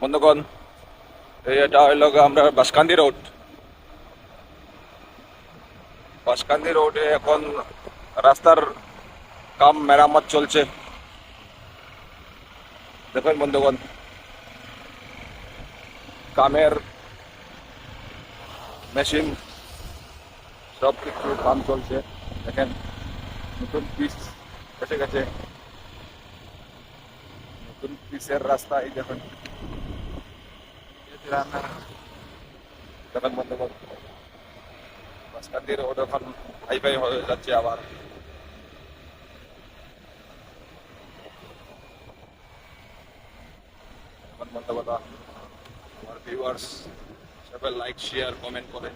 বন্ধুগণ, এটা হইল আমরা বাসকান্দি রোডে এখন রাস্তার কাম মেরামত চলছে। দেখুন বন্ধুগণ, কামের মেশিন সব কিছু কাম চলছে। দেখেন নতুন পিচ এসে গেছে, নতুন পিচের রাস্তা। এই দেখুন দেখেন বন্ধুগণ, বাসকান্দি রোড এখন হাইফাই হয়ে যাচ্ছে আবার। এখন বন্ধুগণ, আমার ভিউয়ার্স সবাই লাইক শেয়ার কমেন্ট করেন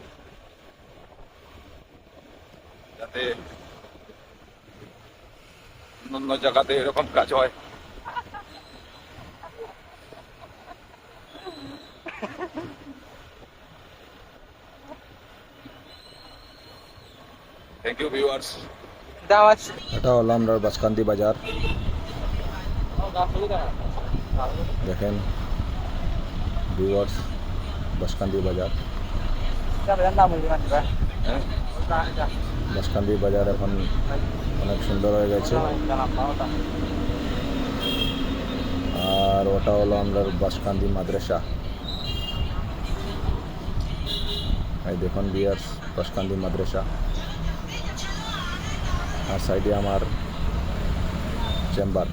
যাতে অন্য জায়গাতে এরকম কাজ হয়। Thank you viewers. এটা হলো আমরা বাসকান্দি বাজার। দেখেন ভিউয়ার্স, বাসকান্দি বাজার। বাসকান্দি বাজার এখন অনেক সুন্দর হয়ে গেছে। আর ওটা হলো আমরা বাসকান্দি মাদ্রাসা। এই দেখুন ভিউয়ার্স, বাসকান্দি মাদ্রাসা। আর সাইডে আমার চেম্বার।